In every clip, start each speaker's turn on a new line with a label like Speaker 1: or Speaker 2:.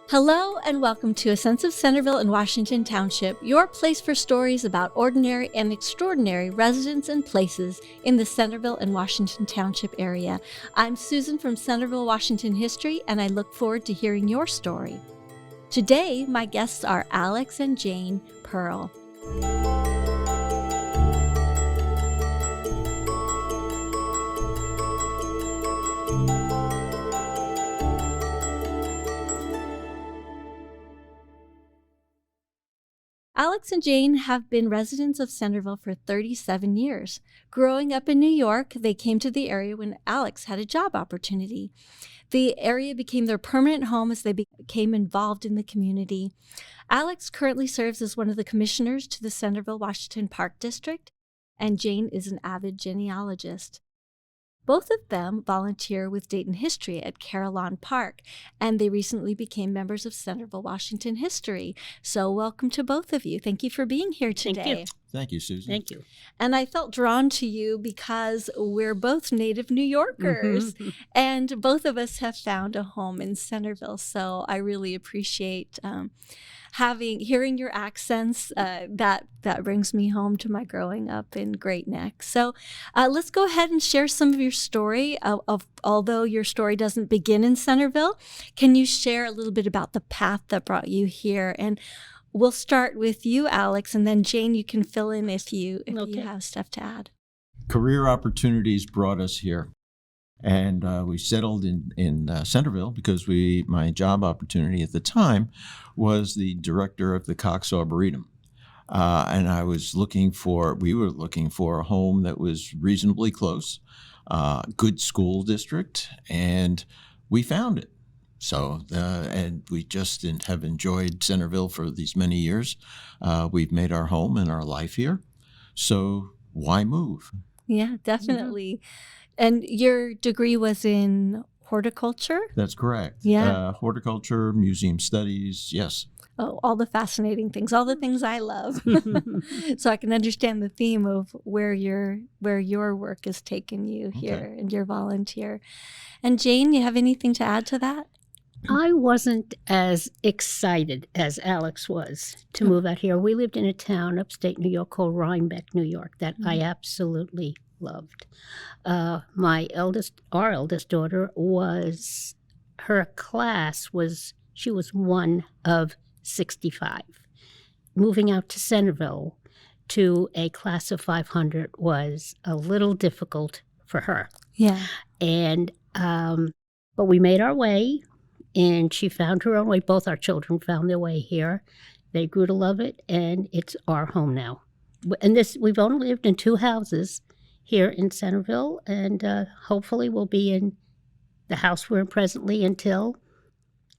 Speaker 1: Hello and welcome to A Sense of Centerville in Washington Township, your place for stories about ordinary and extraordinary residents and places in the Centerville and Washington Township area. I'm Susan from Centerville-Washington History, and I look forward to hearing your story. Today, my guests are Alex and Jane Pearl. Alex and Jane have been residents of Centerville for 37 years. Growing up in New York, they came to the area when Alex had a job opportunity. The area became their permanent home as they became involved in the community. Alex currently serves as one of the commissioners to the Centerville-Washington Park District, and Jane is an avid genealogist. Both of them volunteer with Dayton History at Carillon Park, and they recently became members of Centerville-Washington History. So welcome to both of you. Thank you for being here today.
Speaker 2: Thank you.
Speaker 3: Thank you, Susan.
Speaker 2: Thank you.
Speaker 1: And I felt drawn to you because we're both native New Yorkers, and both of us have found a home in Centerville. So I really appreciate hearing your accents. That brings me home to my growing up in Great Neck. So let's go ahead and share some of your story. Although your story doesn't begin in Centerville, can you share a little bit about the path that brought you here? And we'll start with you, Alex, and then Jane, you can fill in if you have stuff to add.
Speaker 3: Career opportunities brought us here. And we settled in Centerville because my job opportunity at the time was the director of the Cox Arboretum. And we were looking for a home that was reasonably close, good school district, and we found it. So, and we just have enjoyed Centerville for these many years. We've made our home and our life here. So why move?
Speaker 1: Yeah, definitely. Mm-hmm. And your degree was in horticulture?
Speaker 3: That's correct.
Speaker 1: Yeah.
Speaker 3: Horticulture, museum studies, yes.
Speaker 1: Oh, all the fascinating things, all the things I love. So I can understand the theme of where your work has taken you here and your volunteer. And Jane, you have anything to add to that?
Speaker 2: I wasn't as excited as Alex was to move out here. We lived in a town upstate New York called Rhinebeck, New York, that I absolutely loved. Our eldest daughter she was one of 65. Moving out to Centerville to a class of 500 was a little difficult for her.
Speaker 1: Yeah.
Speaker 2: And, but we made our way, and she found her own way. Both our children found their way here. They grew to love it, and it's our home now. And we've only lived in 2 houses here in Centerville, and hopefully we'll be in the house we're in presently until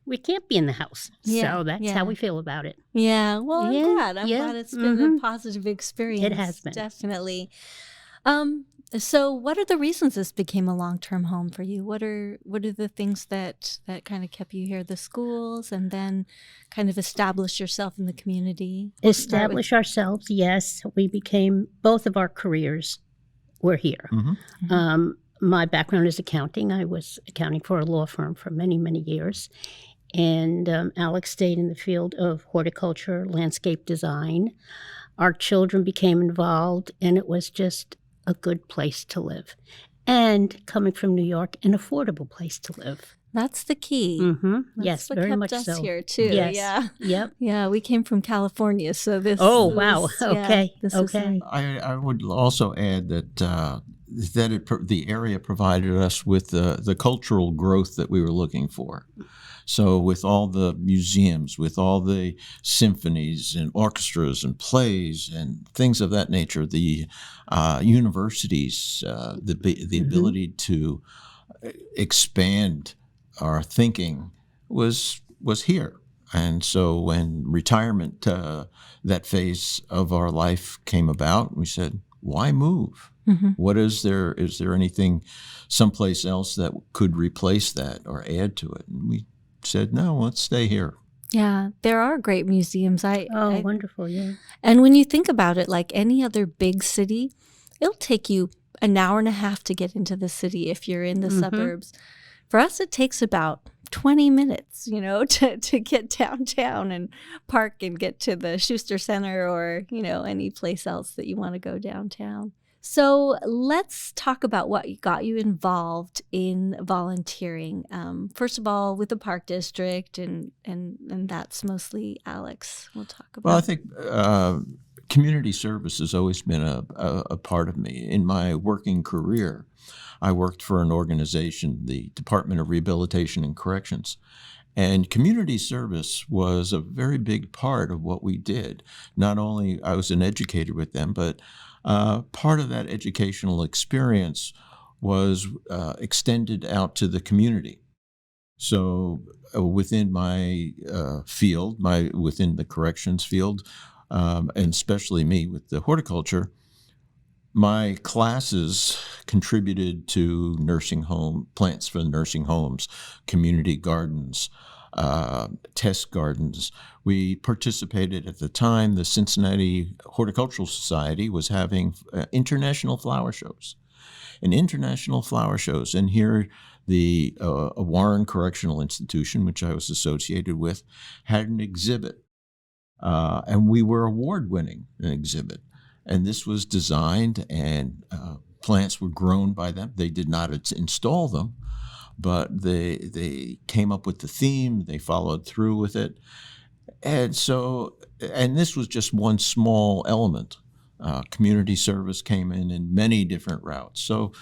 Speaker 2: we can't be in the house.
Speaker 1: Yeah,
Speaker 2: so that's how we feel about it.
Speaker 1: Yeah, well, I'm glad it's been a positive experience.
Speaker 2: It has been.
Speaker 1: Definitely. So what are the reasons this became a long-term home for you? What are the things that kind of kept you here? The schools, and then kind of establish yourself in the community?
Speaker 2: Establish ourselves, yes. Both of our careers were here. Mm-hmm. My background is accounting. I was accounting for a law firm for many, many years. And Alex stayed in the field of horticulture, landscape design. Our children became involved, and it was just a good place to live. And coming from New York, an affordable place to live.
Speaker 1: That's the key.
Speaker 2: Mm-hmm. Yes, very much so.
Speaker 1: That's what kept us here, too.
Speaker 2: Yes.
Speaker 1: Yeah.
Speaker 2: Yep.
Speaker 1: Yeah, we came from California, so this
Speaker 2: wow. Okay.
Speaker 1: Okay.
Speaker 3: I would also add that the area provided us with the cultural growth that we were looking for. So with all the museums, with all the symphonies and orchestras and plays and things of that nature, the universities, the ability to expand our thinking was here. And so when retirement, that phase of our life came about, we said, why move? Mm-hmm. What is there anything someplace else that could replace that or add to it? And we said, no, let's stay here.
Speaker 1: Yeah, there are great museums.
Speaker 2: Wonderful, yeah.
Speaker 1: And when you think about it, like any other big city, it'll take you an hour and a half to get into the city if you're in the suburbs. For us, it takes about 20 minutes, to get downtown and park and get to the Schuster Center or, any place else that you want to go downtown. So let's talk about what got you involved in volunteering. First of all, with the Park District, and that's mostly Alex. We'll talk about.
Speaker 3: Well, I think community service has always been a part of me. In my working career, I worked for an organization, the Department of Rehabilitation and Corrections. And community service was a very big part of what we did. Not only I was an educator with them, but part of that educational experience was extended out to the community. So within my field, within the corrections field, and especially me with the horticulture, my classes contributed to nursing home plants for nursing homes, community gardens, test gardens. We participated at the time. The Cincinnati Horticultural Society was having international flower shows, and here the Warren Correctional Institution, which I was associated with, had an exhibit, and we were award-winning an exhibit. And this was designed, and plants were grown by them. They did not install them, but they came up with the theme. They followed through with it. And this was just one small element. Community service came in many different routes. So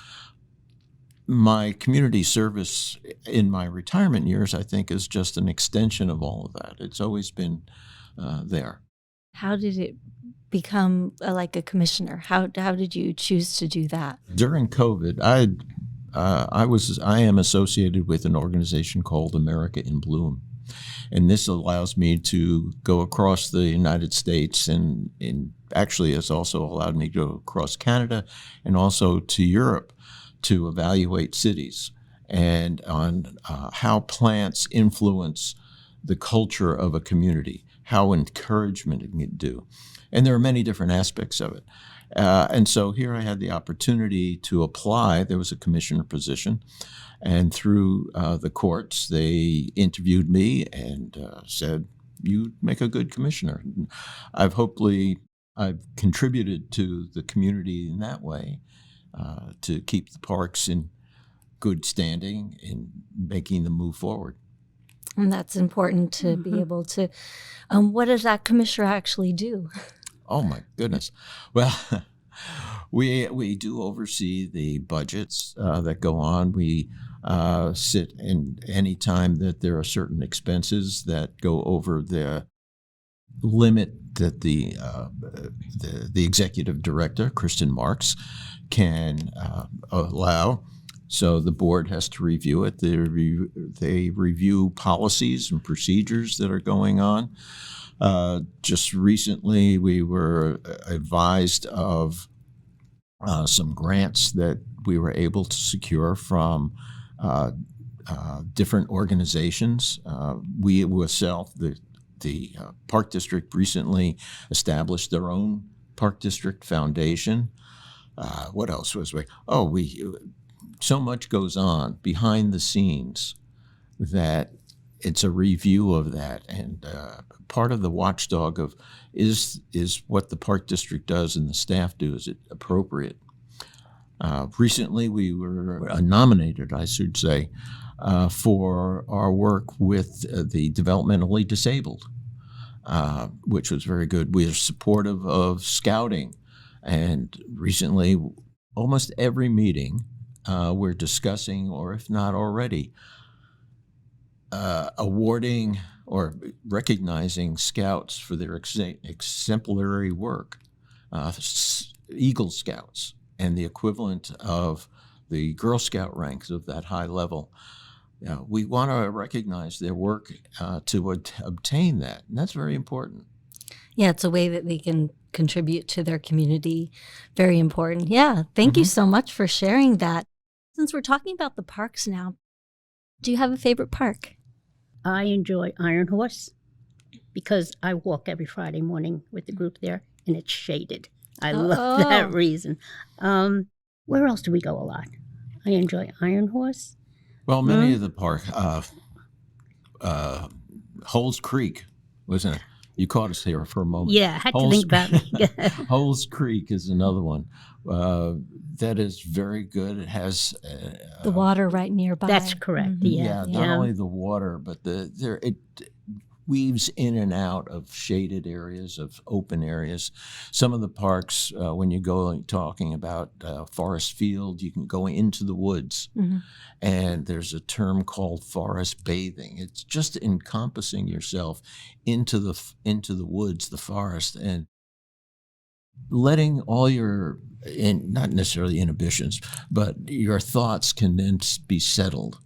Speaker 3: my community service in my retirement years, I think, is just an extension of all of that. It's always been there.
Speaker 1: How did it become like a commissioner? How did you choose to do that?
Speaker 3: During COVID, I am associated with an organization called America in Bloom, and this allows me to go across the United States, and actually has also allowed me to go across Canada and also to Europe to evaluate cities and on how plants influence the culture of a community, how encouragement can do. And there are many different aspects of it. And so here I had the opportunity to apply. There was a commissioner position. And through the courts, they interviewed me and said, you make a good commissioner. And I've contributed to the community in that way to keep the parks in good standing and making them move forward.
Speaker 1: And that's important to be able to. What does that commissioner actually do?
Speaker 3: Oh, my goodness. Well, we do oversee the budgets that go on. We sit in any time that there are certain expenses that go over the limit that the executive director, Kristen Marks, can allow. So the board has to review it. They review policies and procedures that are going on. Just recently, we were advised of some grants that we were able to secure from different organizations. We ourselves, the Park District, recently established their own Park District Foundation. What else was we? So much goes on behind the scenes that it's a review of that, and part of the watchdog of is what the Park District does and the staff do, is it appropriate? Recently, we were nominated, I should say, for our work with the developmentally disabled, which was very good. We are supportive of scouting, and recently, almost every meeting, we're discussing, or if not already, awarding or recognizing scouts for their exemplary work, Eagle Scouts, and the equivalent of the Girl Scout ranks of that high level. We want to recognize their work to obtain that, and that's very important.
Speaker 1: Yeah, it's a way that they can contribute to their community. Very important. Yeah, thank you so much for sharing that. Since we're talking about the parks now, do you have a favorite park?
Speaker 2: I enjoy Iron Horse because I walk every Friday morning with the group there, and it's shaded. I love that reason. Where else do we go a lot? I enjoy Iron Horse.
Speaker 3: Well, many of the park, Holes Creek, wasn't it? You caught us here for a moment.
Speaker 2: Yeah, I had to think about it.
Speaker 3: Holes Creek is another one that is very good. It has
Speaker 1: the water right nearby.
Speaker 2: That's correct.
Speaker 1: Mm-hmm.
Speaker 3: Not only the water, but it weaves in and out of shaded areas, of open areas. Some of the parks, when you go talking about Forest Field, you can go into the woods, and there's a term called forest bathing. It's just encompassing yourself into the woods, the forest, and letting all your, not necessarily inhibitions, but your thoughts can then be settled.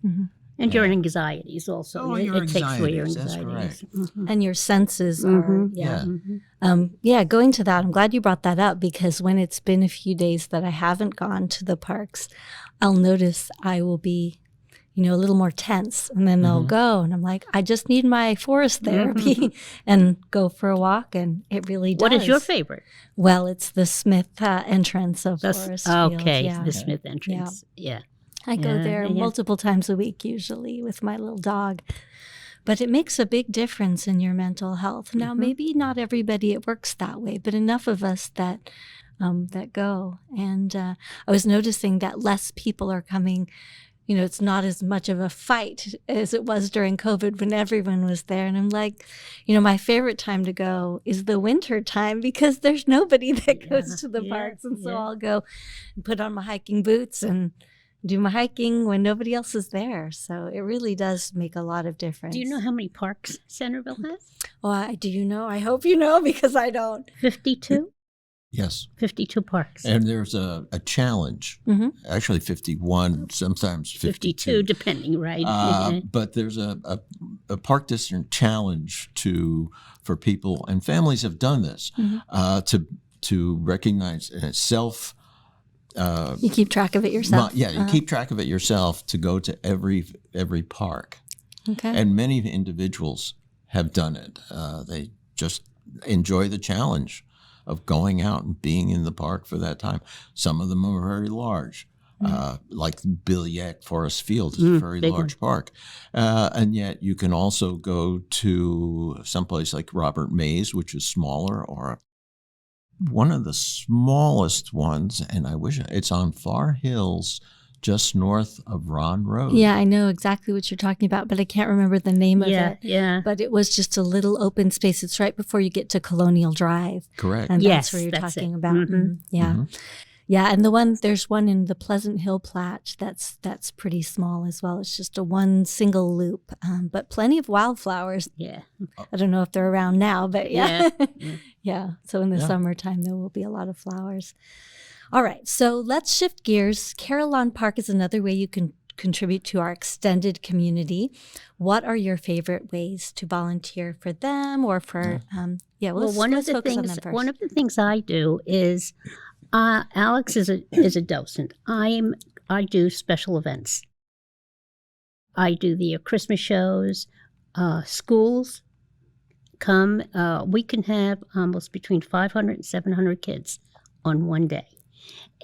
Speaker 2: And your anxieties also.
Speaker 3: Oh,
Speaker 2: it takes away your
Speaker 3: that's
Speaker 2: anxieties.
Speaker 3: correct.
Speaker 1: And your senses are, going to that. I'm glad you brought that up, because when it's been a few days that I haven't gone to the parks, I'll notice I will be, a little more tense. And then they'll go, and I'm like, I just need my forest therapy and go for a walk. And it really does.
Speaker 2: What is your favorite?
Speaker 1: Well, it's the Smith entrance of Forest Field.
Speaker 2: Okay,
Speaker 1: Yeah.
Speaker 2: the Smith entrance. Yeah.
Speaker 1: I go there multiple times a week, usually, with my little dog. But it makes a big difference in your mental health. Now, maybe not everybody it works that way, but enough of us that go. And I was noticing that less people are coming. It's not as much of a fight as it was during COVID when everyone was there. And I'm like, my favorite time to go is the winter time, because there's nobody that goes to the parks. And so I'll go and put on my hiking boots and do my hiking when nobody else is there. So it really does make a lot of difference.
Speaker 2: Do you know how many parks Centerville has?
Speaker 1: Well, do you know? I hope you know, because I don't.
Speaker 2: 52?
Speaker 3: Yes.
Speaker 2: 52 parks.
Speaker 3: And there's a challenge, actually 51, sometimes 52.
Speaker 2: Depending, right?
Speaker 3: But there's a park district challenge for people, and families have done this, to recognize self.
Speaker 1: You keep track of it yourself?
Speaker 3: You keep track of it yourself, to go to every park.
Speaker 1: Okay.
Speaker 3: And many individuals have done it. They just enjoy the challenge of going out and being in the park for that time. Some of them are very large, like Billiac Forest Field is a very large park. And yet you can also go to someplace like Robert Mays, which is smaller, or one of the smallest ones, and I wish it's on Far Hills, just north of Ron Road.
Speaker 1: Yeah, I know exactly what you're talking about, but I can't remember the name of it.
Speaker 2: Yeah.
Speaker 1: But it was just a little open space. It's right before you get to Colonial Drive.
Speaker 3: Correct.
Speaker 1: And
Speaker 2: Yes,
Speaker 1: that's where you're
Speaker 2: that's
Speaker 1: talking
Speaker 2: it.
Speaker 1: about. Yeah. Yeah, and there's one in the Pleasant Hill Plat that's pretty small as well. It's just a one single loop, but plenty of wildflowers.
Speaker 2: Yeah.
Speaker 1: I don't know if they're around now, but yeah.
Speaker 2: Yeah.
Speaker 1: Yeah. So in the summertime, there will be a lot of flowers. All right. So let's shift gears. Carillon Park is another way you can contribute to our extended community. What are your favorite ways to volunteer for them or for,
Speaker 2: One of the things I do is, Alex is a docent. I do special events. I do the Christmas shows. Schools come. We can have almost between 500 and 700 kids on one day.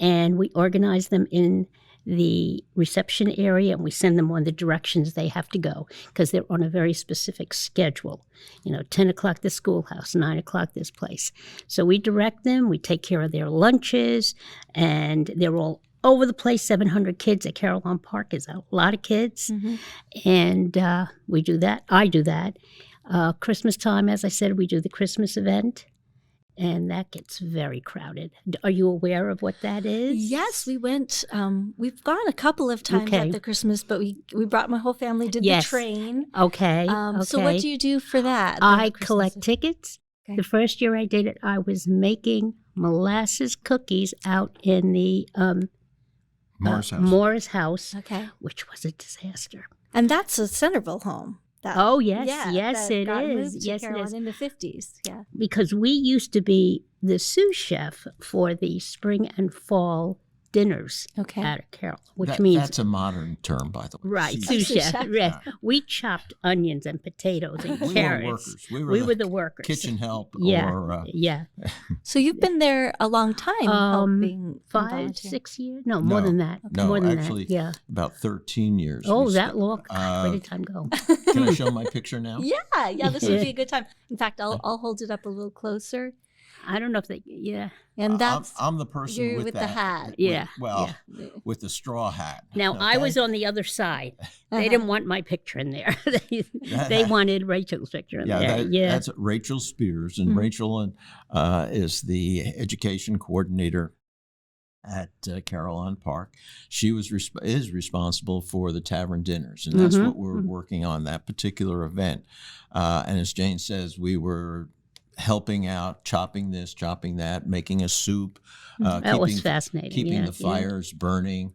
Speaker 2: And we organize them in the reception area, and we send them on the directions they have to go, because they're on a very specific schedule. 10 o'clock the schoolhouse, 9 o'clock this place. So we direct them, we take care of their lunches, and they're all over the place. 700 kids at Carillon Park is a lot of kids. And we do that. I do that. Christmas time, as I said, we do the Christmas event. And that gets very crowded. Are you aware of what that is?
Speaker 1: Yes, we went. We've gone a couple of times at the Christmas, but we brought my whole family. Did the train?
Speaker 2: Okay.
Speaker 1: So what do you do for that?
Speaker 2: I collect tickets. Okay. The first year I did it, I was making molasses cookies out in the Morris house, which was a disaster.
Speaker 1: And that's a Centerville home.
Speaker 2: Yes, it is.
Speaker 1: Yes, it is. In the 50s, yeah.
Speaker 2: Because we used to be the sous chef for the spring and fall dinners
Speaker 1: Okay.
Speaker 2: at Carillon, which means
Speaker 3: that's a modern term, by the way.
Speaker 2: right,
Speaker 3: Sous
Speaker 2: sous
Speaker 3: chef.
Speaker 2: chef.
Speaker 1: Yeah.
Speaker 2: We chopped onions and potatoes and
Speaker 3: We
Speaker 2: carrots.
Speaker 3: were workers.
Speaker 2: We were the workers.
Speaker 3: Kitchen help.
Speaker 2: Yeah,
Speaker 3: Or,
Speaker 2: yeah.
Speaker 1: So you've been there a long time, helping and
Speaker 2: 5,
Speaker 1: volunteering.
Speaker 2: 6 years? No, more than that.
Speaker 3: No,
Speaker 2: more than
Speaker 3: actually,
Speaker 2: that. Yeah.
Speaker 3: about 13 years.
Speaker 2: Oh,
Speaker 3: we
Speaker 2: that
Speaker 3: spent.
Speaker 2: long? God, where did time go?
Speaker 3: Can I show my picture now?
Speaker 1: Yeah, this would be a good time. In fact, I'll hold it up a little closer.
Speaker 2: I don't know if they. Yeah.
Speaker 1: And that's
Speaker 3: I'm the person
Speaker 1: you're
Speaker 3: with
Speaker 1: the
Speaker 3: that.
Speaker 1: hat.
Speaker 2: Yeah.
Speaker 3: Well, with the straw hat.
Speaker 2: Now I
Speaker 3: okay?
Speaker 2: was on the other side. They
Speaker 1: Uh-huh.
Speaker 2: didn't want my picture in there. they wanted Rachel's picture in there.
Speaker 3: That's Rachel Spears, and Rachel is the education coordinator at Carillon Park. She is responsible for the tavern dinners, and that's what we're working on, that particular event. And as Jane says, we were helping out, chopping this, chopping that, making a soup.
Speaker 2: That was fascinating.
Speaker 3: Keeping the fires burning.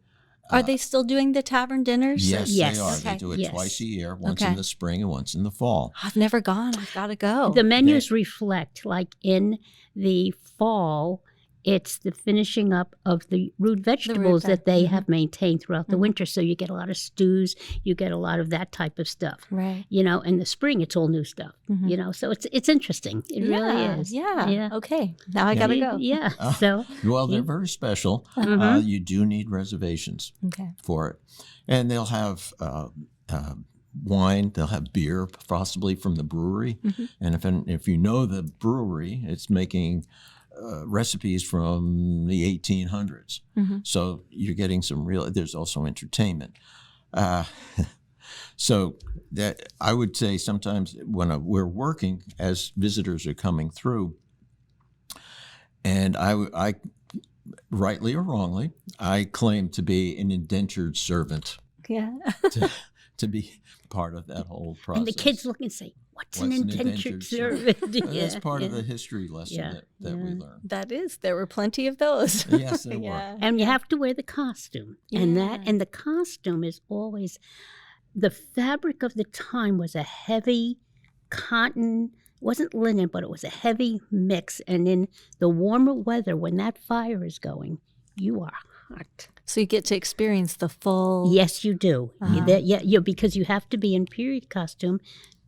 Speaker 1: Are they still doing the tavern dinners?
Speaker 3: Yes,
Speaker 2: Yes.
Speaker 3: they are.
Speaker 1: Okay.
Speaker 3: They do it
Speaker 2: Yes.
Speaker 3: twice a year, once
Speaker 1: Okay.
Speaker 3: in the spring and once in the fall.
Speaker 1: I've never gone. I've got to go.
Speaker 2: The menus reflect, like in the fall, it's the finishing up of the root vegetables that they have maintained throughout the winter. So you get a lot of stews, you get a lot of that type of stuff.
Speaker 1: Right.
Speaker 2: You know, in the spring, it's all new stuff. You know, so it's interesting. It really is.
Speaker 1: Yeah. Okay. Now I got to go.
Speaker 2: Yeah. So
Speaker 3: Well, they're very special. You do need reservations
Speaker 1: Okay.
Speaker 3: for it. And they'll have wine, they'll have beer, possibly from the brewery. And if you know the brewery, it's making recipes from the 1800s. So you're getting some real, there's also entertainment. So that I would say sometimes when we're working, as visitors are coming through, and I rightly or wrongly, I claim to be an indentured servant
Speaker 1: Yeah.
Speaker 3: to be part of that whole process.
Speaker 2: and the kids look and say, "What's an indentured servant?"
Speaker 3: Well, that's part of the history lesson
Speaker 2: Yeah,
Speaker 3: that we learned.
Speaker 1: That is. There were plenty of those.
Speaker 3: Yes, there were.
Speaker 2: And you have to wear the costume. And the costume is always the fabric of the time was a heavy cotton, it wasn't linen, but it was a heavy mix. And in the warmer weather, when that fire is going, you are hot.
Speaker 1: So you get to experience the full.
Speaker 2: Yes, you do. Because you have to be in period costume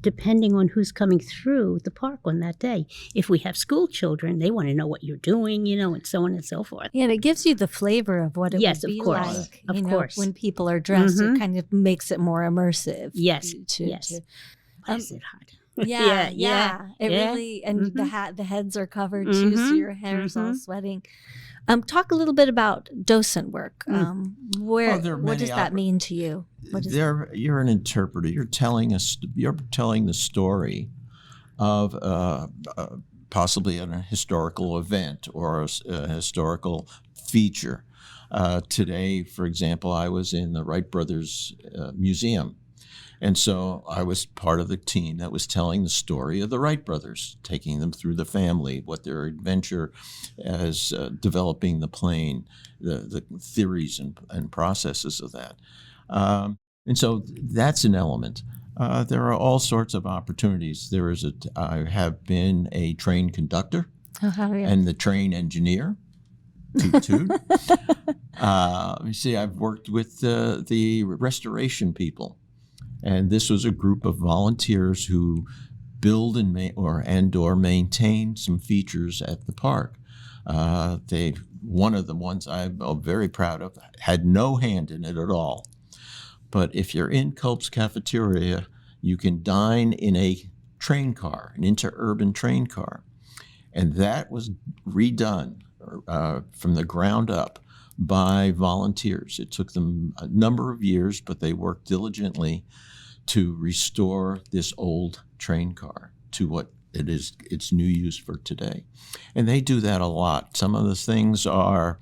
Speaker 2: depending on who's coming through the park on that day. If we have school children, they want to know what you're doing, you know, and so on and so forth.
Speaker 1: Yeah, and it gives you the flavor of what it
Speaker 2: Yes,
Speaker 1: would
Speaker 2: of
Speaker 1: be
Speaker 2: course.
Speaker 1: like.
Speaker 2: Of
Speaker 1: you know,
Speaker 2: course.
Speaker 1: when people are dressed, it kind of makes it more immersive.
Speaker 2: Yes,
Speaker 1: To,
Speaker 2: yes. Why is it hot?
Speaker 1: Yeah,
Speaker 2: Yeah,
Speaker 1: It
Speaker 2: yeah.
Speaker 1: really, and the heads are covered too, so your hair's all sweating. Talk a little bit about docent work.
Speaker 3: there are
Speaker 1: What
Speaker 3: many
Speaker 1: does that mean to you?
Speaker 3: You're an interpreter. You're telling the story of possibly a historical event or a historical feature. Today, for example, I was in the Wright Brothers Museum. And so I was part of the team that was telling the story of the Wright brothers, taking them through the family, what their adventure as developing the plane, the theories and processes of that. And so that's an element. There are all sorts of opportunities. I have been a train conductor and the train engineer. Toot toot. You see, I've worked with the restoration people. And this was a group of volunteers who build or maintain some features at the park. One of the ones I'm very proud of had no hand in it at all. But if you're in Culp's cafeteria, you can dine in a train car, an interurban train car. And that was redone from the ground up by volunteers. It took them a number of years, but they worked diligently to restore this old train car to what it is its new use for today. And they do that a lot. Some of the things are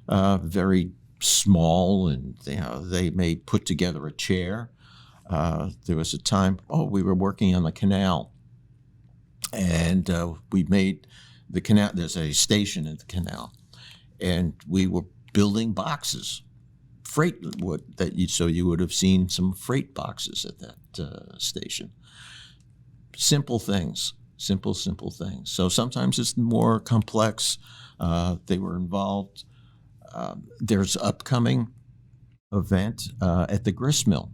Speaker 3: very small, and they may put together a chair. There was a time, we were working on the canal, and we made the canal, there's a station in the canal, and we were building boxes. So you would have seen some freight boxes at that station. Simple things, simple things. So sometimes it's more complex. They were involved there's upcoming event at the grist mill.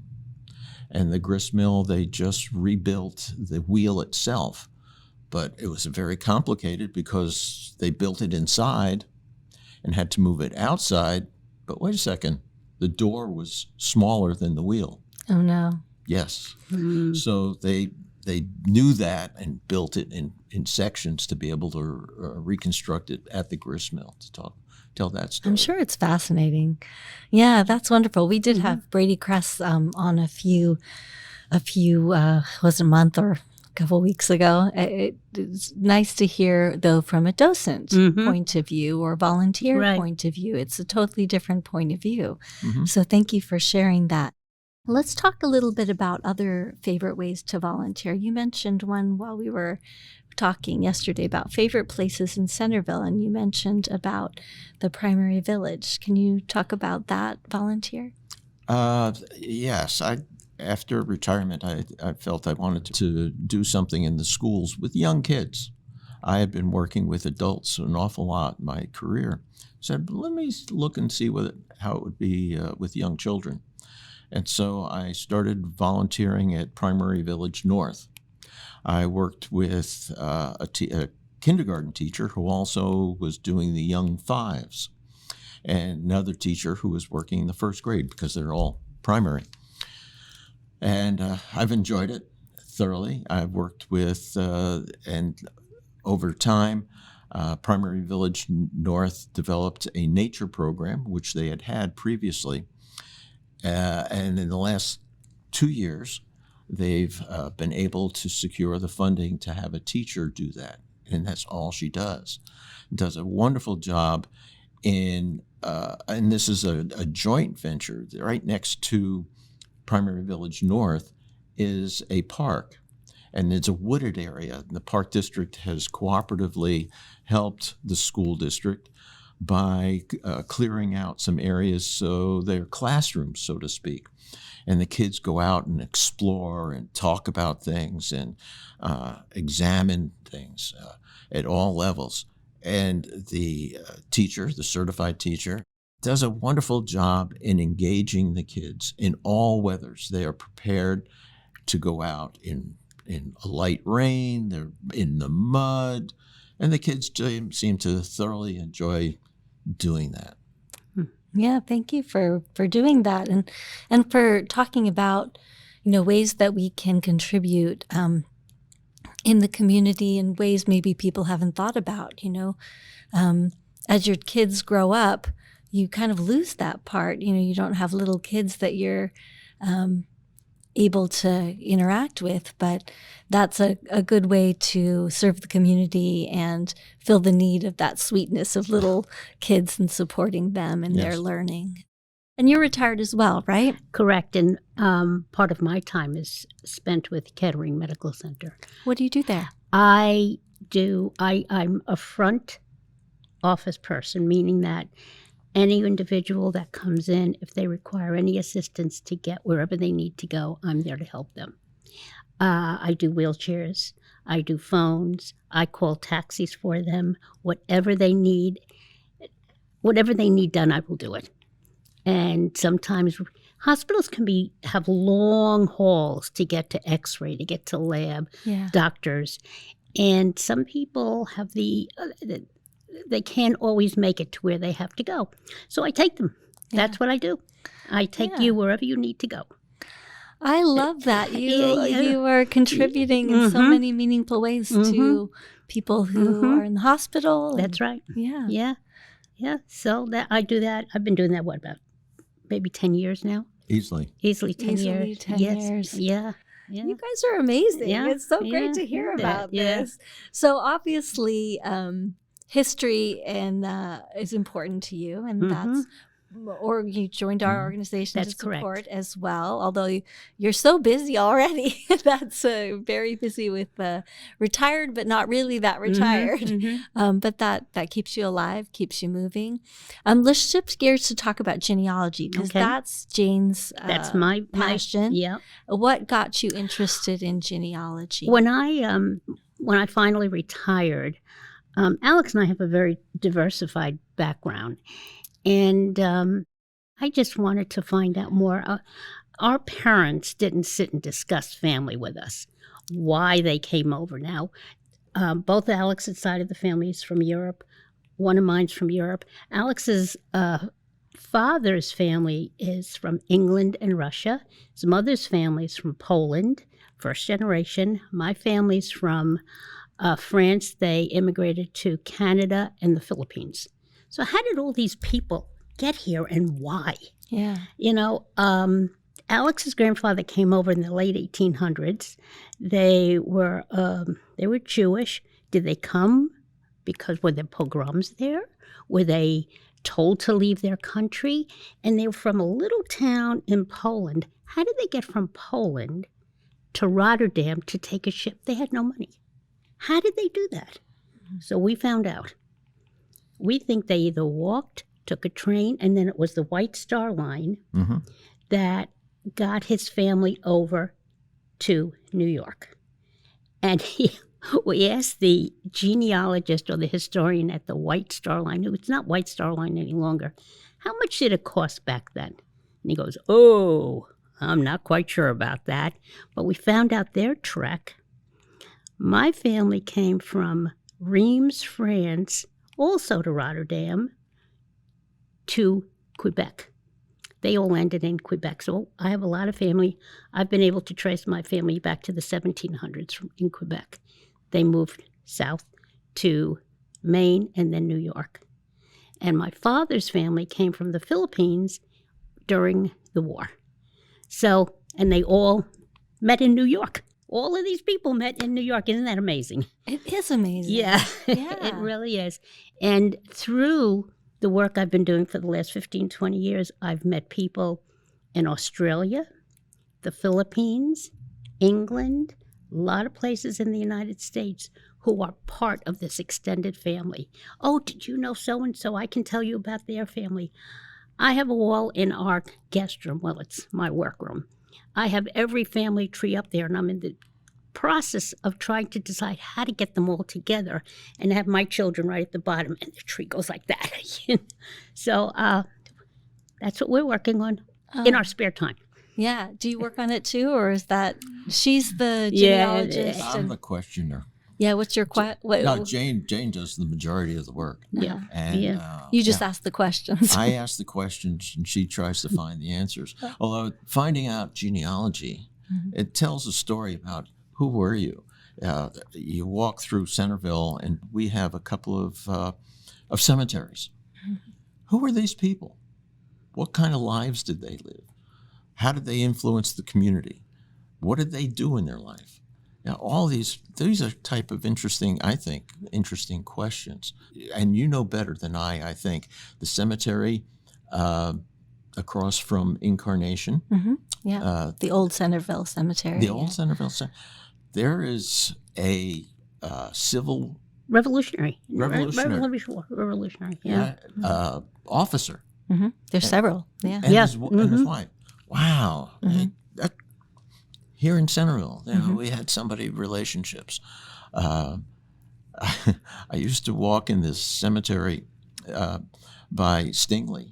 Speaker 3: And the grist mill, they just rebuilt the wheel itself. But it was very complicated because they built it inside and had to move it outside. But wait a second, the door was smaller than the wheel.
Speaker 1: Oh, no.
Speaker 3: Yes. Mm-hmm. So they knew that and built it in sections to be able to reconstruct it at the grist mill to tell that story.
Speaker 1: I'm sure it's fascinating. Yeah, that's wonderful. We did have Brady Kress on a few was a month or a couple weeks ago. It's nice to hear, though, from a docent point of view or volunteer point of view. It's a totally different point of view. Mm-hmm. So thank you for sharing that. Let's talk a little bit about other favorite ways to volunteer. You mentioned one while we were talking yesterday about favorite places in Centerville, and you mentioned about the primary village. Can you talk about that volunteer?
Speaker 3: Yes. After retirement, I felt I wanted to do something in the schools with young kids. I had been working with adults an awful lot in my career. Said, let me look and see how it would be with young children. And so I started volunteering at Primary Village North. I worked with a kindergarten teacher who also was doing the young fives, and another teacher who was working in the first grade because they're all primary. And I've enjoyed it thoroughly. I've worked with, and over time, Primary Village North developed a nature program, which they had previously. And in the last 2 years, they've been able to secure the funding to have a teacher do that. And that's all she does. Does a wonderful job and this is a joint venture. Right next to Primary Village North is a park, and it's a wooded area. The Park District has cooperatively helped the school district by clearing out some areas so they're classrooms, so to speak. And the kids go out and explore and talk about things and examine things at all levels. And the teacher, the certified teacher, does a wonderful job in engaging the kids in all weathers. They are prepared to go out in a light rain, they're in the mud, and the kids seem to thoroughly enjoy doing that.
Speaker 1: Yeah, thank you for doing that and for talking about, ways that we can contribute in the community in ways maybe people haven't thought about. As your kids grow up, you kind of lose that part. You don't have little kids that you're able to interact with, but that's a good way to serve the community and fill the need of that sweetness of little kids and supporting them in their learning. And you're retired as well, right?
Speaker 2: Correct. And part of my time is spent with Kettering Medical Center.
Speaker 1: What do you do there?
Speaker 2: I'm a front office person, meaning that any individual that comes in, if they require any assistance to get wherever they need to go, I'm there to help them. I do wheelchairs. I do phones. I call taxis for them. Whatever they need done, I will do it. And sometimes hospitals can have long hauls to get to X-ray, to get to lab, doctors. And some people have they can't always make it to where they have to go. So I take them. That's what I do. I take you wherever you need to go.
Speaker 1: I love that. You are contributing in so many meaningful ways to people who are in the hospital.
Speaker 2: That's right.
Speaker 1: Yeah.
Speaker 2: So I do that. I've been doing that, about maybe 10 years now?
Speaker 3: Easily
Speaker 2: 10 years.
Speaker 1: 10 years.
Speaker 2: Yeah.
Speaker 1: You guys are amazing.
Speaker 2: Yeah.
Speaker 1: It's so great to hear about this. So obviously, history is important to you, and that's, or you joined our organization to support as well, although you're so busy already. That's very busy with retired, but not really that retired. But that keeps you alive, keeps you moving. Let's shift gears to talk about genealogy, because that's Jane's
Speaker 2: that's my
Speaker 1: passion.
Speaker 2: Yeah.
Speaker 1: What got you interested in genealogy?
Speaker 2: When I finally retired, Alex and I have a very diversified background. And I just wanted to find out more. Our parents didn't sit and discuss family with us, why they came over. Now, both Alex's side of the family is from Europe. One of mine's from Europe. Alex's father's family is from England and Russia. His mother's family is from Poland, first generation. My family's from France. They immigrated to Canada and the Philippines. So how did all these people get here and why?
Speaker 1: Yeah.
Speaker 2: You know, Alex's grandfather came over in the late 1800s. They were Jewish. Did they come because were there pogroms there? Were they told to leave their country? And they were from a little town in Poland. How did they get from Poland to Rotterdam to take a ship? They had no money. How did they do that? So we found out. We think they either walked, took a train, and then it was the White Star Line that got his family over to New York. And we asked the genealogist or the historian at the White Star Line, it's not White Star Line any longer, how much did it cost back then? And he goes, oh, I'm not quite sure about that. But we found out their trek. My family came from Reims, France, also to Rotterdam, to Quebec. They all ended in Quebec. So I have a lot of family. I've been able to trace my family back to the 1700s in Quebec. They moved south to Maine and then New York. And my father's family came from the Philippines during the war. So, and they all met in New York. All of these people met in New York. Isn't that amazing?
Speaker 1: It is amazing.
Speaker 2: Yeah,
Speaker 1: Yeah.
Speaker 2: it really is. And through the work I've been doing for the last 15, 20 years, I've met people in Australia, the Philippines, England, a lot of places in the United States who are part of this extended family. Oh, did you know so-and-so? I can tell you about their family. I have a wall in our guest room. Well, it's my workroom. I have every family tree up there, and I'm in the process of trying to decide how to get them all together and have my children right at the bottom, and the tree goes like that. So that's what we're working on in our spare time.
Speaker 1: Yeah. Do you work on it too, or is that she's the genealogist?
Speaker 3: I'm the questioner.
Speaker 1: Yeah. What's your question?
Speaker 3: No, Jane does the majority of the work.
Speaker 2: Yeah.
Speaker 3: And,
Speaker 1: You just ask the questions.
Speaker 3: I ask the questions and she tries to find the answers. Although finding out genealogy, it tells a story about who were you. You walk through Centerville and we have a couple of cemeteries. Who were these people? What kind of lives did they live? How did they influence the community? What did they do in their life? Now, all these are type of interesting questions. And you know better than I think. The cemetery across from Incarnation.
Speaker 1: Yeah, the old Centerville Cemetery.
Speaker 3: The old Centerville Cemetery. There is a civil...
Speaker 2: Revolutionary, yeah.
Speaker 3: Officer.
Speaker 1: There's several, yeah.
Speaker 3: And his wife. Wow. Here in Centerville, we had somebody relationships. I used to walk in this cemetery by Stingley.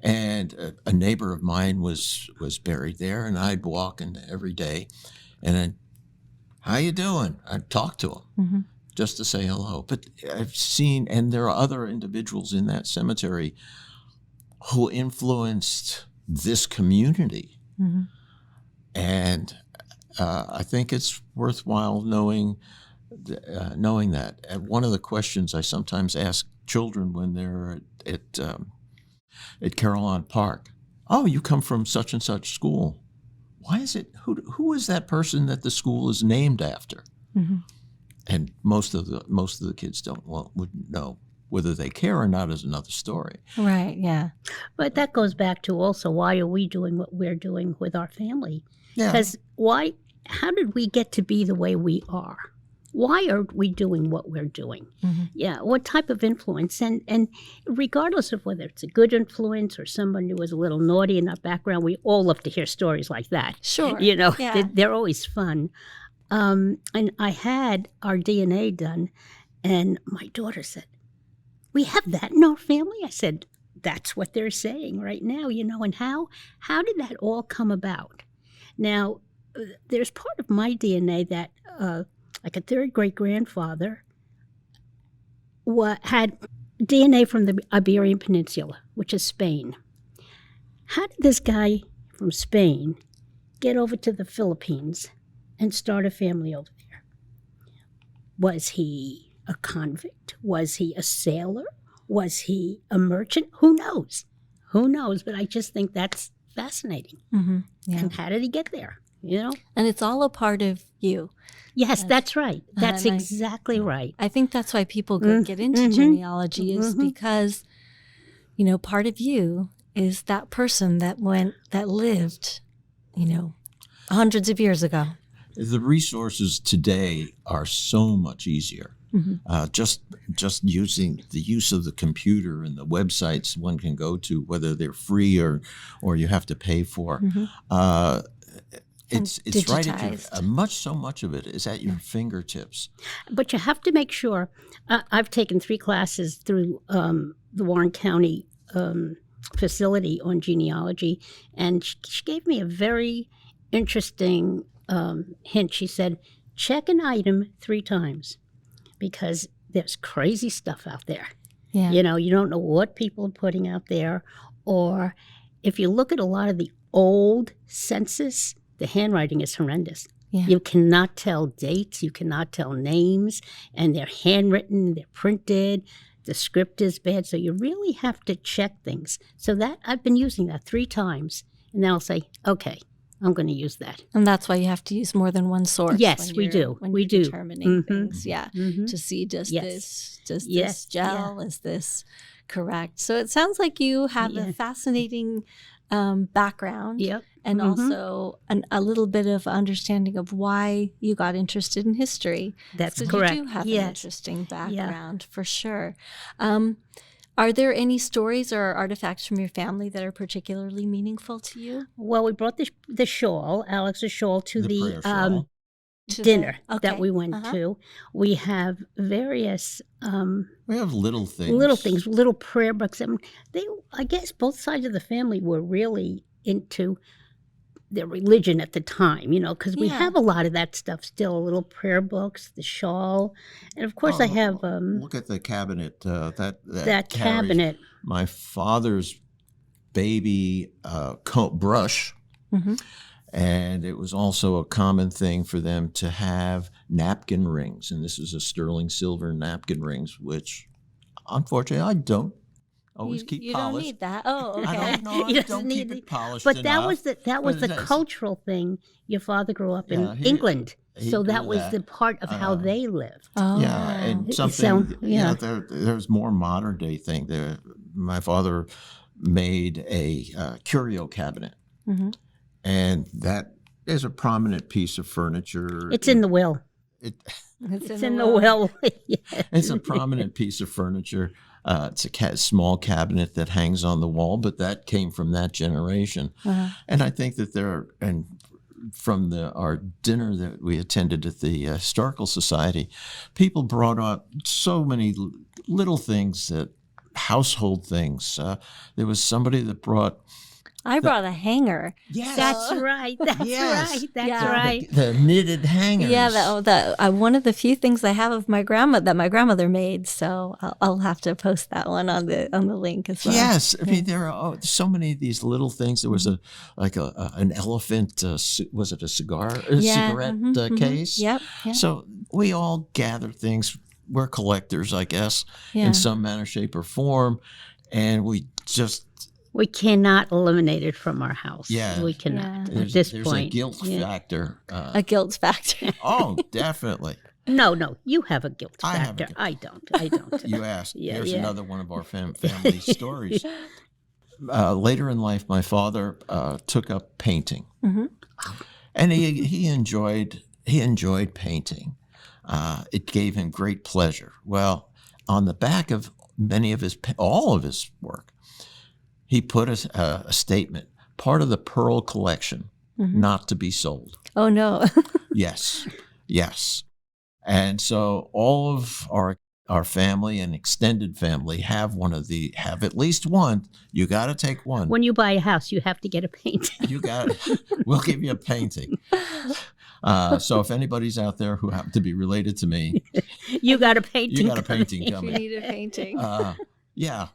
Speaker 3: And a neighbor of mine was buried there, and I'd walk in every day, and then, how you doing? I'd talk to him just to say hello. But I've seen, and there are other individuals in that cemetery who influenced this community. And I think it's worthwhile knowing that. And one of the questions I sometimes ask children when they're at Carillon Park, oh, you come from such and such school. Why is it? Who is that person that the school is named after? And most of the kids wouldn't know. Whether they care or not is another story.
Speaker 1: Right. Yeah.
Speaker 2: But that goes back to also why are we doing what we're doing with our family?
Speaker 3: Yeah.
Speaker 2: Because how did we get to be the way we are? Why are we doing what we're doing? Yeah, what type of influence? And regardless of whether it's a good influence or someone who was a little naughty in our background, we all love to hear stories like that.
Speaker 1: Sure.
Speaker 2: You know,
Speaker 1: Yeah.
Speaker 2: they're always fun. And I had our DNA done, and my daughter said, we have that in our family? I said, that's what they're saying right now, and how did that all come about? Now, there's part of my DNA that, like a third great-grandfather had DNA from the Iberian Peninsula, which is Spain. How did this guy from Spain get over to the Philippines and start a family over there? Was he a convict? Was he a sailor? Was he a merchant? Who knows? But I just think that's fascinating.
Speaker 1: Mm-hmm. Yeah.
Speaker 2: And how did he get there?
Speaker 1: And it's all a part of you.
Speaker 2: Yes, that's right. That's exactly right.
Speaker 1: I think that's why people get into genealogy is because, part of you is that person that lived, hundreds of years ago.
Speaker 3: The resources today are so much easier. Just using the use of the computer and the websites one can go to, whether they're free or you have to pay for. It's right at so much of it is at your fingertips.
Speaker 2: But you have to make sure. I've taken 3 classes through the Warren County facility on genealogy, and she gave me a very interesting hint. She said, check an item 3 times because there's crazy stuff out there.
Speaker 1: Yeah.
Speaker 2: You don't know what people are putting out there, or if you look at a lot of the old census, the handwriting is horrendous.
Speaker 1: Yeah.
Speaker 2: You cannot tell dates, you cannot tell names, and they're handwritten, they're printed, the script is bad, so you really have to check things. So that I've been using that 3 times, and then I'll say, okay, I'm going to use that.
Speaker 1: And that's why you have to use more than one source.
Speaker 2: Yes, we do.
Speaker 1: When
Speaker 2: we
Speaker 1: you're
Speaker 2: do.
Speaker 1: Determining things, to see does
Speaker 2: Yes.
Speaker 1: this gel? Is this correct? So it sounds like you have a fascinating background.
Speaker 2: Yep.
Speaker 1: And also a little bit of understanding of why you got interested in history.
Speaker 2: That's
Speaker 1: 'Cause
Speaker 2: correct.
Speaker 1: You do have an interesting background, for sure. Are there any stories or artifacts from your family that are particularly meaningful to you?
Speaker 2: Well, we brought the shawl, Alex's shawl, to
Speaker 3: The prayer
Speaker 2: the
Speaker 3: shawl.
Speaker 2: dinner that we went to. We have various
Speaker 3: We have little things.
Speaker 2: little prayer books. And I guess both sides of the family were really into their religion at the time, because we have a lot of that stuff still, little prayer books, the shawl. And of course I have...
Speaker 3: look at the cabinet. That
Speaker 2: that
Speaker 3: carries
Speaker 2: cabinet.
Speaker 3: My father's baby brush. And it was also a common thing for them to have napkin rings. And this is a sterling silver napkin rings, which unfortunately I don't always keep
Speaker 1: you
Speaker 3: polished.
Speaker 1: You don't need that. Oh, okay.
Speaker 3: I don't keep it polished
Speaker 2: But
Speaker 3: enough.
Speaker 2: that was the cultural thing. Your father grew up in England, so that was the part of how they lived.
Speaker 1: Oh.
Speaker 3: Yeah, and something. There's more modern day thing. My father made a curio cabinet, and that is a prominent piece of furniture.
Speaker 2: It's in the will.
Speaker 1: It's
Speaker 2: in the will.
Speaker 3: It's a prominent piece of furniture. It's a small cabinet that hangs on the wall, but that came from that generation. And I think that from our dinner that we attended at the Historical Society, people brought up so many little things, household things. There was somebody that brought...
Speaker 1: I brought a hanger.
Speaker 3: Yes.
Speaker 2: That's right. That's right.
Speaker 3: The knitted hangers.
Speaker 1: Yeah, one of the few things I have of my grandmother made. So I'll have to post that one on the link as well.
Speaker 3: Yes, I mean there are so many of these little things. There was an elephant. Was it a cigarette case?
Speaker 1: Yep.
Speaker 3: So we all gather things. We're collectors, I guess, in some manner, shape, or form, and we
Speaker 2: cannot eliminate it from our house.
Speaker 3: Yeah.
Speaker 2: We cannot at this
Speaker 3: there's
Speaker 2: point.
Speaker 3: A guilt factor.
Speaker 1: A guilt factor.
Speaker 3: Oh, definitely.
Speaker 2: No, you have a guilt factor. I don't.
Speaker 3: You asked. Here's another one of our family stories. Later in life, my father took up painting, and he enjoyed painting. It gave him great pleasure. Well, on the back of all of his work, he put a statement, part of the Pearl collection, not to be sold.
Speaker 1: Oh, no.
Speaker 3: Yes. And so all of our our family and extended family have at least one. You got to take one.
Speaker 2: When you buy a house, you have to get a painting.
Speaker 3: We'll give you a painting. So if anybody's out there who happen to be related to me,
Speaker 2: you got a painting.
Speaker 3: You got a painting coming.
Speaker 1: You need a painting.
Speaker 3: Yeah.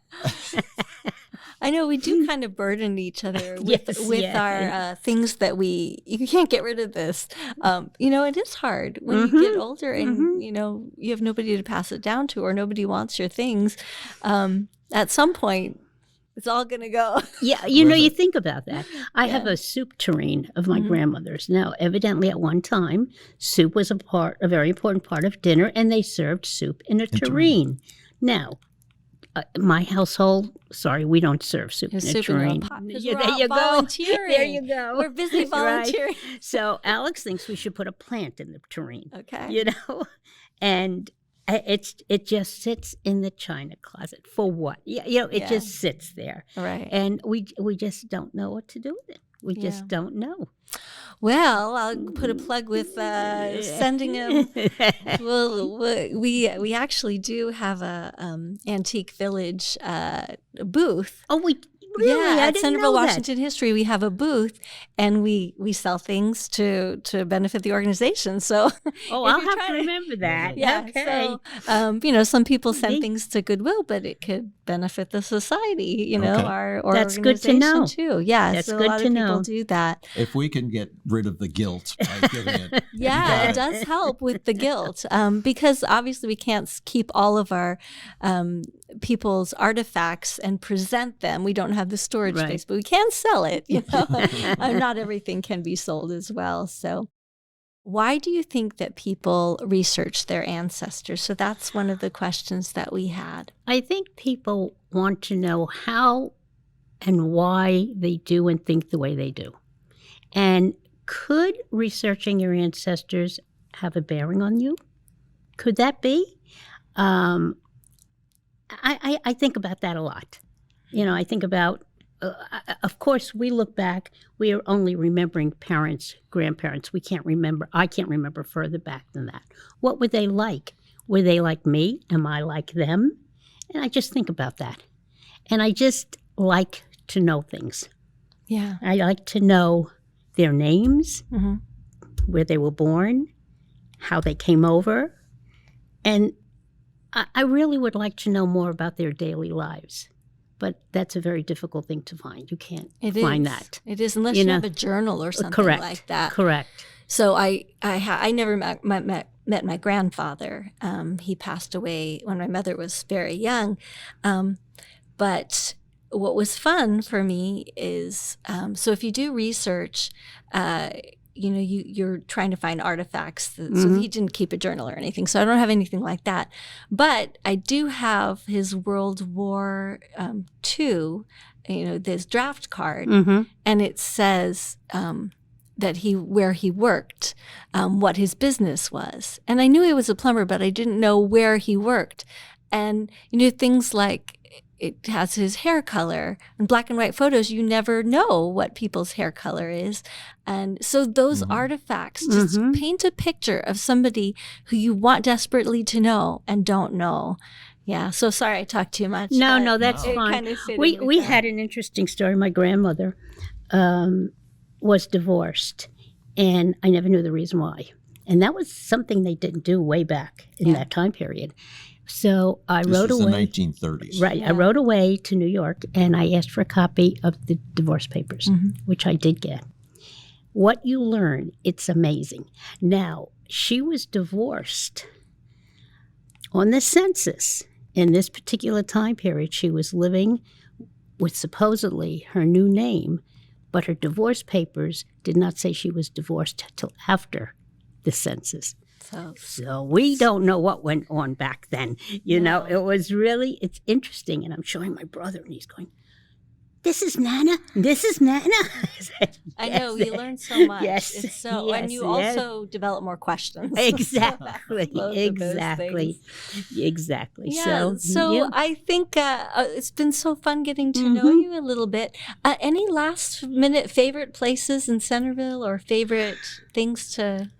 Speaker 1: I know we do kind of burden each other with our things that you can't get rid of this. It is hard when you get older and, you have nobody to pass it down to or nobody wants your things. At some point, it's all going to go. Yeah,
Speaker 2: you think about that. I have a soup tureen of my grandmother's. Now, evidently at one time, soup was a very important part of dinner, and they served soup in a tureen. Now, my household, sorry, we don't serve soup in a tureen.
Speaker 1: There you go.
Speaker 2: There you go.
Speaker 1: We're busy volunteering.
Speaker 2: Right. So Alex thinks we should put a plant in the tureen.
Speaker 1: Okay.
Speaker 2: And it just sits in the china closet. For what? It just sits there.
Speaker 1: Right.
Speaker 2: And we just don't know what to do with it. We just don't know.
Speaker 1: Well, I'll put a plug with sending them. We actually do have a Antique Village booth.
Speaker 2: Oh, really?
Speaker 1: At Centerville-Washington History, we have a booth, and we sell things to benefit the organization. So,
Speaker 2: I'll have to remember that.
Speaker 1: Yeah.
Speaker 2: Okay.
Speaker 1: So, some people send things to Goodwill, but it could benefit the society. Our
Speaker 2: That's
Speaker 1: organization
Speaker 2: good to know.
Speaker 1: Too. Yeah,
Speaker 2: that's
Speaker 1: so
Speaker 2: good
Speaker 1: a lot
Speaker 2: to
Speaker 1: of
Speaker 2: know.
Speaker 1: people do that.
Speaker 3: If we can get rid of the guilt by giving it,
Speaker 1: it does help with the guilt because obviously we can't keep all of our people's artifacts and present them. We don't have the storage space, but we can sell it. Not everything can be sold as well. So why do you think that people research their ancestors? So that's one of the questions that we had.
Speaker 2: I think people want to know how and why they do and think the way they do. And could researching your ancestors have a bearing on you? Could that be? I think about that a lot. I think about, of course, we look back, we are only remembering parents, grandparents. I can't remember further back than that. What were they like? Were they like me? Am I like them? And I just think about that. And I just like to know things.
Speaker 1: Yeah.
Speaker 2: I like to know their names, where they were born, how they came over. And I really would like to know more about their daily lives. But that's a very difficult thing to find. You can't find that.
Speaker 1: It is, unless you have a journal or something like that.
Speaker 2: Correct.
Speaker 1: So I never met my grandfather. He passed away when my mother was very young. But what was fun for me is, so if you do research, you're trying to find artifacts. So he didn't keep a journal or anything. So I don't have anything like that. But I do have his World War II, this draft card. And it says that where he worked, what his business was. And I knew he was a plumber, but I didn't know where he worked. And, things like, it has his hair color. In black and white photos, you never know what people's hair color is. And so those artifacts just paint a picture of somebody who you want desperately to know and don't know. Yeah, so sorry I talked too much.
Speaker 2: No, that's fine.
Speaker 1: Kind of
Speaker 2: we had an interesting story. My grandmother was divorced, and I never knew the reason why. And that was something they didn't do way back in that time period. So I wrote away.
Speaker 3: This is the 1930s.
Speaker 2: Right. Yeah. I wrote away to New York, and I asked for a copy of the divorce papers, which I did get. What you learn, it's amazing. Now, she was divorced on the census. In this particular time period, she was living with supposedly her new name, but her divorce papers did not say she was divorced till after the census. So we don't know what went on back then. It was really, it's interesting. And I'm showing my brother, and he's going, "This is Nana. This is Nana."
Speaker 1: I know, you learn so much.
Speaker 2: Yes.
Speaker 1: It's so, and you also develop more questions.
Speaker 2: Exactly. Exactly.
Speaker 1: Yeah. So I think it's been so fun getting to know you a little bit. Any last minute favorite places in Centerville, or favorite things to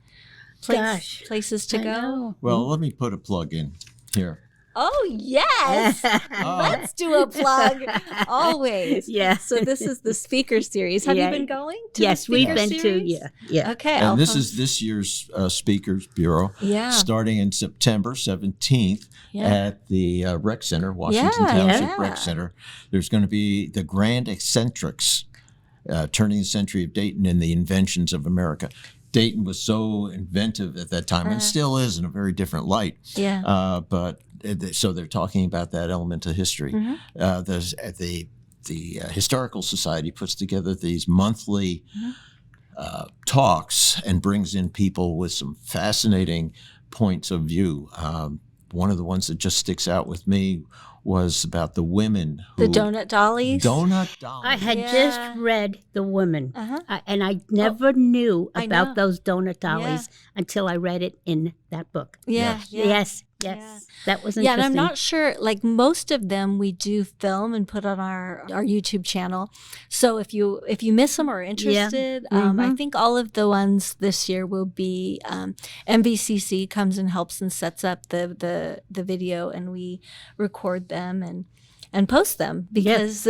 Speaker 1: places to go?
Speaker 3: Well, let me put a plug in here.
Speaker 1: Oh, yes. Let's do a plug. Always.
Speaker 2: Yeah.
Speaker 1: So this is the speaker series. Have you been going to
Speaker 2: Yes,
Speaker 1: the
Speaker 2: we've
Speaker 1: speaker
Speaker 2: been
Speaker 1: series?
Speaker 2: to, yeah.
Speaker 1: Okay.
Speaker 3: And this is this year's Speakers Bureau, starting in September 17th at the Rec Center, Washington Township Rec Center. There's going to be the Grand Eccentrics, Turning the Century of Dayton and the Inventions of America. Dayton was so inventive at that time, and still is in a very different light. So they're talking about that element of history. The Historical Society puts together these monthly talks and brings in people with some fascinating points of view. One of the ones that just sticks out with me was about the women
Speaker 1: the donut dollies.
Speaker 2: I had just read The Women, and I never knew about those donut dollies until I read it in that book. Yes. That was interesting.
Speaker 1: Yeah, and I'm not sure, like most of them we do film and put on our YouTube channel. So if you miss them or are interested, I think all of the ones this year will be MVCC comes and helps and sets up the video, and we record them and post them because,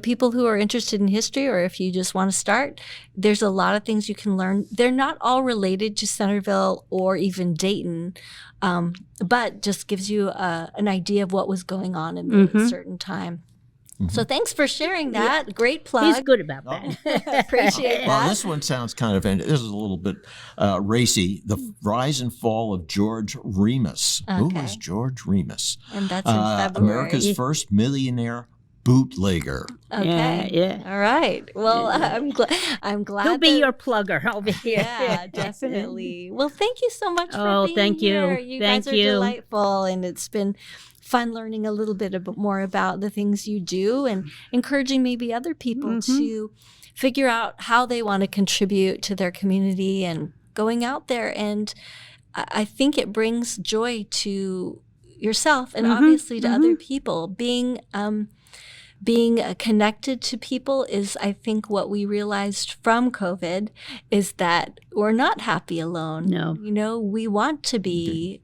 Speaker 1: people who are interested in history, or if you just want to start, there's a lot of things you can learn. They're not all related to Centerville or even Dayton, but just gives you an idea of what was going on in a certain time. So thanks for sharing that. Yeah. Great plug.
Speaker 2: He's good about that.
Speaker 1: Appreciate that.
Speaker 3: Well, this one sounds kind of, this is a little bit racy. The rise and fall of George Remus.
Speaker 1: Okay.
Speaker 3: Who was George Remus?
Speaker 1: And that's in February.
Speaker 3: America's first millionaire bootlegger.
Speaker 1: Okay.
Speaker 2: Yeah.
Speaker 1: All right. Well, I'm glad.
Speaker 2: He'll be your plugger. I'll be here.
Speaker 1: Yeah, definitely. Well, thank you so much for being
Speaker 2: thank
Speaker 1: here.
Speaker 2: You.
Speaker 1: You guys are delightful, and it's been fun learning a little bit more about the things you do and encouraging maybe other people to figure out how they want to contribute to their community and going out there. And I think it brings joy to yourself and obviously to other people. Being connected to people is, I think, what we realized from COVID is that we're not happy alone.
Speaker 2: No.
Speaker 1: We want to be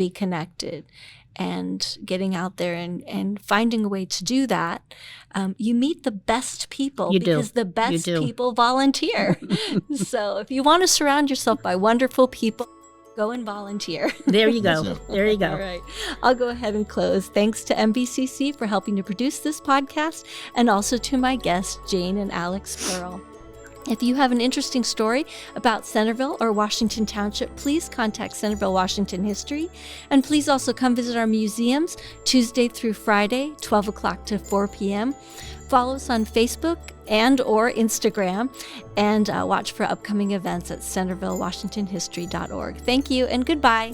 Speaker 1: connected. And getting out there and finding a way to do that, you meet the best people because the best people volunteer. So if you want to surround yourself by wonderful people, go and volunteer.
Speaker 2: There you go. There you go.
Speaker 1: All right. I'll go ahead and close. Thanks to MBCC for helping to produce this podcast, and also to my guests, Jane and Alex Pearl. If you have an interesting story about Centerville or Washington Township, please contact Centerville-Washington History. And please also come visit our museums Tuesday through Friday, 12 o'clock to 4 p.m. Follow us on Facebook and or Instagram, and watch for upcoming events at CentervilleWashingtonHistory.org. Thank you and goodbye.